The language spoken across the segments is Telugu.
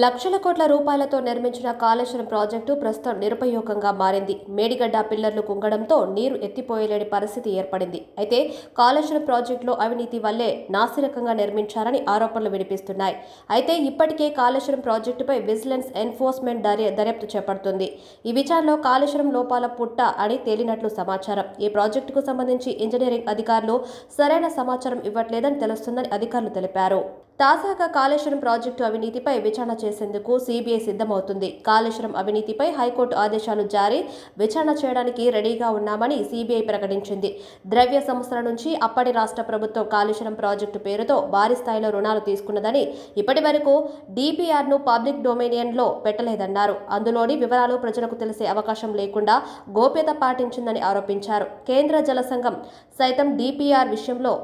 లక్షల కోట్ల రూపాయలతో నిర్మించిన కాళేశ్వరం ప్రాజెక్టు ప్రస్తుతం నిరుపయోగంగా మారింది. మేడిగడ్డ పిల్లర్లు కుంగడంతో నీరు ఎత్తిపోయలేని పరిస్థితి ఏర్పడింది. అయితే కాళేశ్వరం ప్రాజెక్టులో అవినీతి వల్లే నాసిరకంగా నిర్మించారని ఆరోపణలు వినిపిస్తున్నాయి. అయితే ఇప్పటికే కాళేశ్వరం ప్రాజెక్టుపై విజిలెన్స్ ఎన్ఫోర్స్మెంట్ దర్యాప్తు చేపడుతుంది. ఈ విచారణలో కాళేశ్వరం లోపాల పుట్ట అని తేలినట్లు సమాచారం. ఈ ప్రాజెక్టుకు సంబంధించి ఇంజనీరింగ్ అధికారులు సరైన సమాచారం ఇవ్వట్లేదని తెలుస్తుందని అధికారులు తెలిపారు. తాజాగా కాళేశ్వరం ప్రాజెక్టు అవినీతిపై విచారణ చేసేందుకు సిబిఐ సిద్ధమవుతుంది. కాళేశ్వరం అవినీతిపై హైకోర్టు ఆదేశాలు జారీ విచారణ చేయడానికి రెడీగా ఉన్నామని సిబిఐ ప్రకటించింది. ద్రవ్య సంస్థల నుంచి అప్పటి రాష్ట్ర ప్రభుత్వం కాళేశ్వరం ప్రాజెక్టు పేరుతో భారీ స్థాయిలో రుణాలు తీసుకున్నదని, ఇప్పటి వరకు డిపిఆర్ను పబ్లిక్ డొమైనియన్లో పెట్టలేదన్నారు. అందులోని వివరాలు ప్రజలకు తెలిసే అవకాశం లేకుండా గోప్యత పాటించిందని ఆరోపించారు. కేంద్ర జల సంఘం సైతం డిపిఆర్ విషయంలో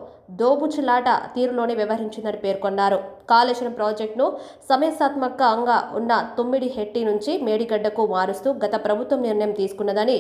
దోబుచులాట తీరులోనే వ్యవహరించిందని పేర్కొన్నారు. కాళేశ్వరం ప్రాజెక్టును సమస్యాత్మకంగా ఉన్న తుమ్మిడిహెట్టి నుంచి మేడిగడ్డకు మారుస్తూ గత ప్రభుత్వం నిర్ణయం తీసుకున్నదని,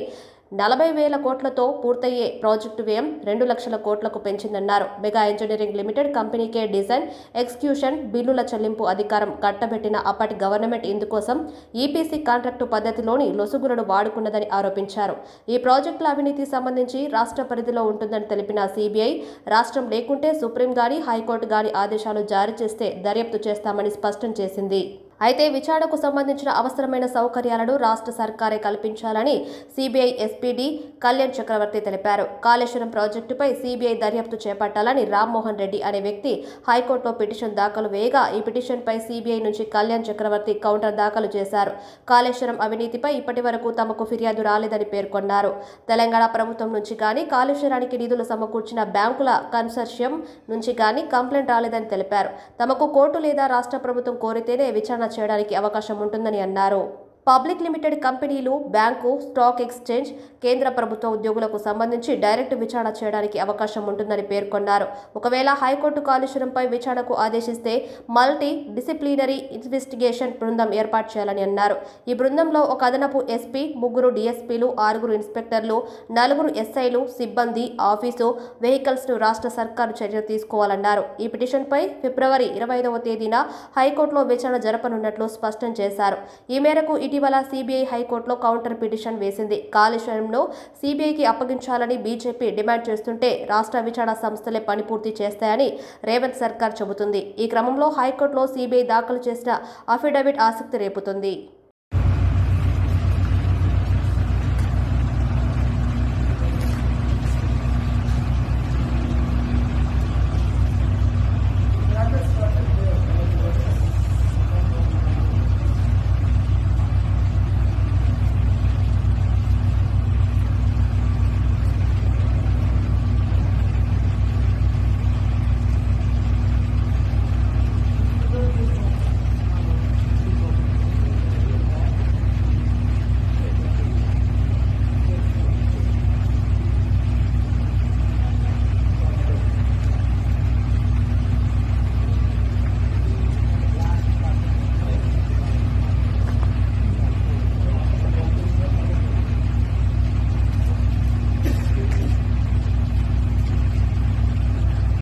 40,000 కోట్లతో పూర్తయ్యే ప్రాజెక్టు వ్యయం 2 లక్షల కోట్లకు పెంచిందన్నారు. మెగా ఇంజనీరింగ్ లిమిటెడ్ కంపెనీకే డిజైన్, ఎగ్జిక్యూషన్, బిల్లుల చెల్లింపు అధికారం కట్టబెట్టిన అప్పటి గవర్నమెంట్ ఇందుకోసం ఈపీసీ కాంట్రాక్టు పద్ధతిలోని లొసుగులను వాడుకున్నదని ఆరోపించారు. ఈ ప్రాజెక్టుల అవినీతి సంబంధించి రాష్ట్ర పరిధిలో ఉంటుందని తెలిపిన సిబిఐ, రాష్ట్రం లేకుంటే సుప్రీం గాని, హైకోర్టు గాని ఆదేశాలు జారీ చేస్తే దర్యాప్తు చేస్తామని స్పష్టం చేసింది. అయితే విచారణకు సంబంధించిన అవసరమైన సౌకర్యాలను రాష్ట్ర సర్కారే కల్పించాలని సిబిఐ ఎస్పీడీ కళ్యాణ్ చక్రవర్తి తెలిపారు. కాళేశ్వరం ప్రాజెక్టుపై సిబిఐ దర్యాప్తు చేపట్టాలని రామ్మోహన్ రెడ్డి అనే వ్యక్తి హైకోర్టులో పిటిషన్ దాఖలు వేయగా, ఈ పిటిషన్పై సిబిఐ నుంచి కళ్యాణ్ చక్రవర్తి కౌంటర్ దాఖలు చేశారు. కాళేశ్వరం అవినీతిపై ఇప్పటి వరకు తమకు ఫిర్యాదు రాలేదని పేర్కొన్నారు. తెలంగాణ ప్రభుత్వం నుంచి కానీ, కాళేశ్వరానికి నిధులు సమకూర్చిన బ్యాంకుల కన్సార్షియం నుంచి కానీ కంప్లైంట్ రాలేదని తెలిపారు. తమకు కోర్టు లేదా రాష్ట్ర ప్రభుత్వం కోరితేనే విచారణ చేయడానికి అవకాశం ఉంటుందని అన్నారు. పబ్లిక్ లిమిటెడ్ కంపెనీలు, బ్యాంకు, స్టాక్ ఎక్స్చేంజ్, కేంద్ర ప్రభుత్వ ఉద్యోగులకు సంబంధించి డైరెక్ట్ విచారణ చేయడానికి అవకాశం ఉంటుందని పేర్కొన్నారు. ఒకవేళ హైకోర్టు కాళేశ్వరంపై విచారణకు ఆదేశిస్తే మల్టీ డిసిప్లినరీ ఇన్వెస్టిగేషన్ బృందం ఏర్పాటు చేయాలని అన్నారు. ఈ బృందంలో ఒక అదనపు ఎస్పీ, 3 డిఎస్పీలు, 6 ఇన్స్పెక్టర్లు, 4 ఎస్ఐలు, సిబ్బంది, ఆఫీసు, వెహికల్స్ను రాష్ట్ర సర్కారు చర్యలు తీసుకోవాలన్నారు. ఈ పిటిషన్పై ఫిబ్రవరి 25వ తేదీన హైకోర్టులో విచారణ జరపనున్నట్లు స్పష్టం చేశారు. ఈ మేరకు ఇటీవల సిబిఐ హైకోర్టులో కౌంటర్ పిటిషన్ వేసింది. కాళేశ్వరంలో సిబిఐకి అప్పగించాలని బీజేపీ డిమాండ్ చేస్తుంటే రాష్ట్ర విచారణ సంస్థలే పని పూర్తి చేస్తాయని రేవంత్ సర్కార్ చెబుతుంది. ఈ క్రమంలో హైకోర్టులో సిబిఐ దాఖలు చేసిన అఫిడవిట్ ఆసక్తి రేపుతుంది.